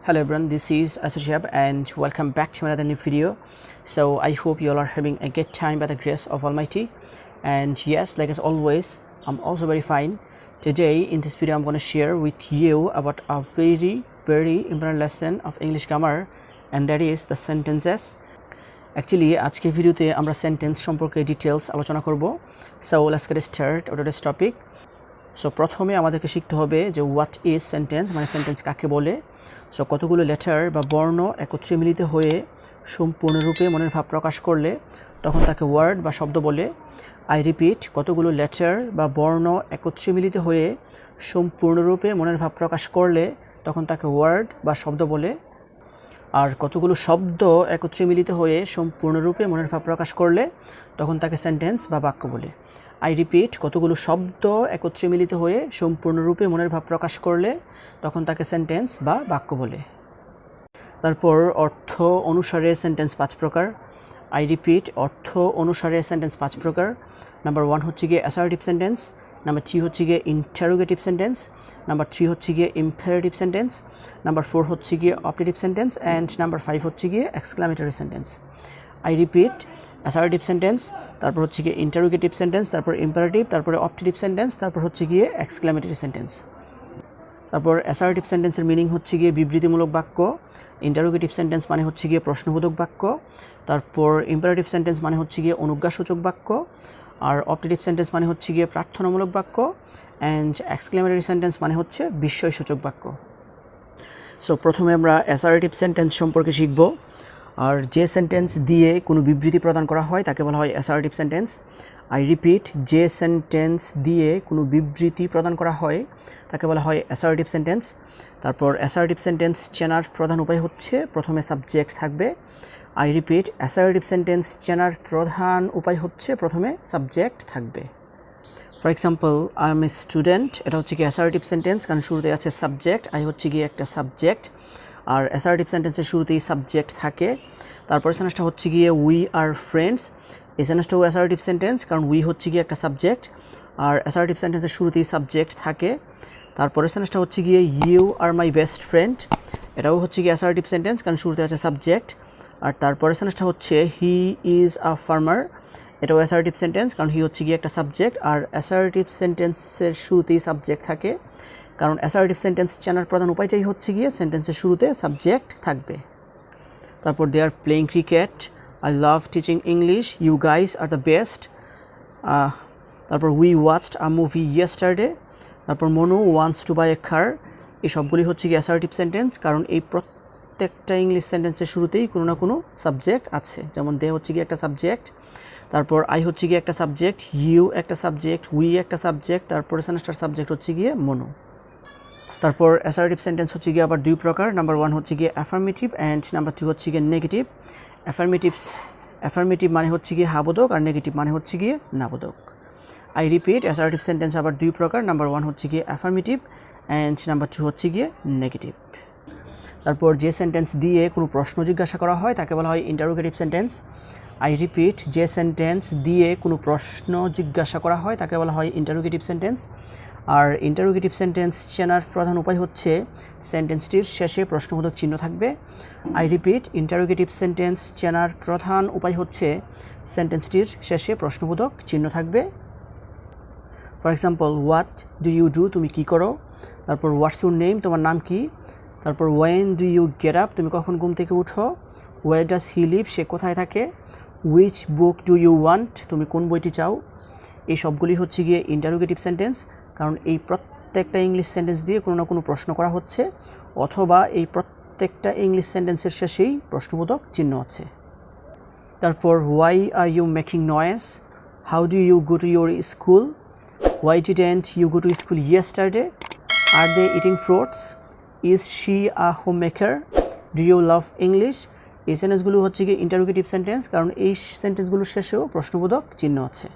Hello everyone, this is Asajab and welcome back to another new video. So I hope you all are having a good time by the grace of Almighty. And yes, like as always, I'm also very fine. Today in this video I'm going to share with you about a very important lesson of English grammar, and that is the sentences. Actually আজকের ভিডিওতে আমরা sentence সম্পর্কে details আলোচনা করব. So let's get started with today's topic. So প্রথমে আমাদেরকে শিখতে হবে যে হোয়াট ইজ সেন্টেন্স, মানে সেন্টেন্স কাকে বলে. সো কতগুলো লেটার বা বর্ণ একত্রে মিলিত হয়ে সম্পূর্ণরূপে মনের ভাব প্রকাশ করলে তখন তাকে ওয়ার্ড বা শব্দ বলে. আই রিপিট, কতগুলো লেটার বা বর্ণ একত্রে মিলিত হয়ে সম্পূর্ণরূপে মনের ভাব প্রকাশ করলে তখন তাকে ওয়ার্ড বা শব্দ বলে. আর কতগুলো শব্দ একত্রে মিলিত হয়ে সম্পূর্ণরূপে মনের ভাব প্রকাশ করলে তখন তাকে সেন্টেন্স বা বাক্য বলে. আই রিপিট, কতগুলো শব্দ একত্রে মিলিত হয়ে সম্পূর্ণরূপে মনের ভাব প্রকাশ করলে তখন তাকে সেন্টেন্স বা বাক্য বলে. তারপর অর্থ অনুসারে সেন্টেন্স 5 প্রকার. আই রিপিট, অর্থ অনুসারে সেন্টেন্স 5 প্রকার. নাম্বার 1 হচ্ছে গিয়ে অ্যাসার্টিভ সেন্টেন্স, নাম্বার 2 হচ্ছে গিয়ে ইন্টারোগেটিভ সেন্টেন্স, নাম্বার 3 হচ্ছে গিয়ে ইম্পারেটিভ সেন্টেন্স, নাম্বার 4 হচ্ছে গিয়ে অবজেক্টিভ সেন্টেন্স, অ্যান্ড নাম্বার 5 হচ্ছে গিয়ে exclamatory sentence. I repeat, assertive sentence, তারপর হচ্ছে গিয়ে ইন্টারোগেটিভ সেন্টেন্স, তারপর ইম্পারেটিভ, তারপরে অবজেক্টিভ সেন্টেন্স, তারপর হচ্ছে গিয়ে এক্সক্লামেটরি সেন্টেন্স. তারপর অ্যাসার্টিভ সেন্টেন্সের মিনিং হচ্ছে গিয়ে বিবৃতিমূলক বাক্য, ইন্টারোগেটিভ সেন্টেন্স মানে হচ্ছে গিয়ে প্রশ্নবোধক বাক্য, তারপর ইম্পারেটিভ সেন্টেন্স মানে হচ্ছে গিয়ে অনুজ্ঞাসূচক বাক্য, আর অবজেক্টিভ সেন্টেন্স মানে হচ্ছে গিয়ে প্রার্থনামূলক বাক্য, অ্যান্ড এক্সক্লেমেটরি সেন্টেন্স মানে হচ্ছে বিস্ময়সূচক বাক্য. সো প্রথমে আমরা অ্যাসার্টিভ সেন্টেন্স সম্পর্কে শিখব. আর যে সেন্টেন্স দিয়ে কোনো বিবৃতি প্রদান করা হয় তাকে বলা হয় অ্যাসার্টিভ সেন্টেন্স. আই রিপিট, যে সেন্টেন্স দিয়ে কোনো বিবৃতি প্রদান করা হয় তাকে বলা হয় অ্যাসার্টিভ সেন্টেন্স. তারপর অ্যাসার্টিভ সেন্টেন্স চেনার প্রধান উপায় হচ্ছে প্রথমে সাবজেক্ট থাকবে. আই রিপিট, অ্যাসার্টিভ সেন্টেন্স চেনার প্রধান উপায় হচ্ছে প্রথমে সাবজেক্ট থাকবে. For example, I M a student, এটা হচ্ছে কি অ্যাসার্টিভ সেন্টেন্স, কারণ শুরুতে আছে সাবজেক্ট. আই হচ্ছে গিয়ে একটা সাবজেক্ট, আর অ্যাসার্টিভ সেন্টেন্সের শুরুতেই সাবজেক্ট থাকে. তারপর সেন্টেন্সটা হচ্ছে গিয়ে উই আর ফ্রেন্ডস, এই সেন্টেন্সটাও অ্যাসার্টিভ সেন্টেন্স, কারণ উই হচ্ছে গিয়ে একটা সাবজেক্ট আর অ্যাসার্টিভ সেন্টেন্সের শুরুতেই সাবজেক্ট থাকে. তারপরে সেন্টেন্সটা হচ্ছে গিয়ে you are my best friend, এটাও হচ্ছে গিয়ে অ্যাসার্টিভ সেন্টেন্স, কারণ শুরুতে আছে সাবজেক্ট. আর তারপরে সেন্টেন্সটা হচ্ছে হি ইজ আ ফার্মার, এটাও অ্যাসার্টিভ সেন্টেন্স, কারণ হি হচ্ছে গিয়ে একটা সাবজেক্ট আর অ্যাসার্টিভ সেন্টেন্সের শুরুতেই সাবজেক্ট থাকে, কারণ অ্যাসার্টিভ সেন্টেন্স চেনার প্রধান উপায়টাই হচ্ছে গিয়ে সেন্টেন্সের শুরুতে সাবজেক্ট থাকবে. তারপর they are playing cricket, I love teaching English, you guys are the best. তারপর we watched a movie yesterday, তারপর Manu wants to buy a car, এই সবগুলি হচ্ছে গিয়ে অ্যাসার্টিভ সেন্টেন্স, কারণ এই প্রত্যেকটা ইংলিশ সেন্টেন্সের শুরুতেই কোনো না কোনো সাবজেক্ট আছে. যেমন দে হচ্ছে গিয়ে একটা সাবজেক্ট, তারপর আই হচ্ছে গিয়ে একটা সাবজেক্ট, ইউ একটা সাবজেক্ট, উই একটা সাবজেক্ট, তারপরে সেন্টেন্সটার সাবজেক্ট হচ্ছে গিয়ে মনু. তারপর অ্যাসার্টিভ সেন্টেন্স হচ্ছে গিয়ে আবার 2 প্রকার. নাম্বার 1 হচ্ছে গিয়ে অ্যাফার্মেটিভ অ্যান্ড নাম্বার 2 হচ্ছে গিয়ে নেগেটিভ. অ্যাফার্মেটিভ মানে হচ্ছে গিয়ে হাবোধক আর নেগেটিভ মানে হচ্ছে গিয়ে নাবোধক. আই রিপিট, অ্যাসার্টিভ সেন্টেন্স আবার 2 প্রকার. নাম্বার 1 হচ্ছে গিয়ে অ্যাফার্মেটিভ অ্যান্ড নাম্বার 2 হচ্ছে গিয়ে নেগেটিভ. তারপর যে সেন্টেন্স দিয়ে কোনো প্রশ্ন জিজ্ঞাসা করা হয় তাকে বলা হয় ইন্টারোগেটিভ সেন্টেন্স. আই রিপিট, যে সেন্টেন্স দিয়ে কোনো প্রশ্ন জিজ্ঞাসা করা হয় তাকে বলা হয় ইন্টারোগেটিভ সেন্টেন্স. আর ইন্টারোগেটিভ সেন্টেন্স চেনার প্রধান উপায় হচ্ছে সেন্টেন্সটির শেষে প্রশ্নবোধক চিহ্ন থাকবে. আই রিপিট, ইন্টারোগেটিভ সেন্টেন্স চেনার প্রধান উপায় হচ্ছে সেন্টেন্সটির শেষে প্রশ্নবোধক চিহ্ন থাকবে. For example, what do you do, তুমি কী করো. তারপর হোয়াটস ইউর নেম, তোমার নাম কি. তারপর when do you get up, তুমি কখন ঘুম থেকে উঠো. ওয়ার ডাজ হি লিভ, সে কোথায় থাকে. Which book do you want, তুমি কোন বইটি চাও. এই সবগুলি হচ্ছে গিয়ে ইন্টারোগেটিভ সেন্টেন্স, কারণ এই প্রত্যেকটা ইংলিশ সেন্টেন্স দিয়ে কোনো না কোনো প্রশ্ন করা হচ্ছে, অথবা এই প্রত্যেকটা ইংলিশ সেন্টেন্সের শেষেই প্রশ্নবোধক চিহ্ন আছে. তারপর why are you making noise, how do you go to your school, why didn't you go to school yesterday, are they eating fruits, is she a home maker, do you love English. এই সেন্টেন্সগুলো হচ্ছে গিয়ে interrogative sentence, কারণ এই সেন্টেন্সগুলোর শেষেও প্রশ্নবোধক চিহ্ন আছে.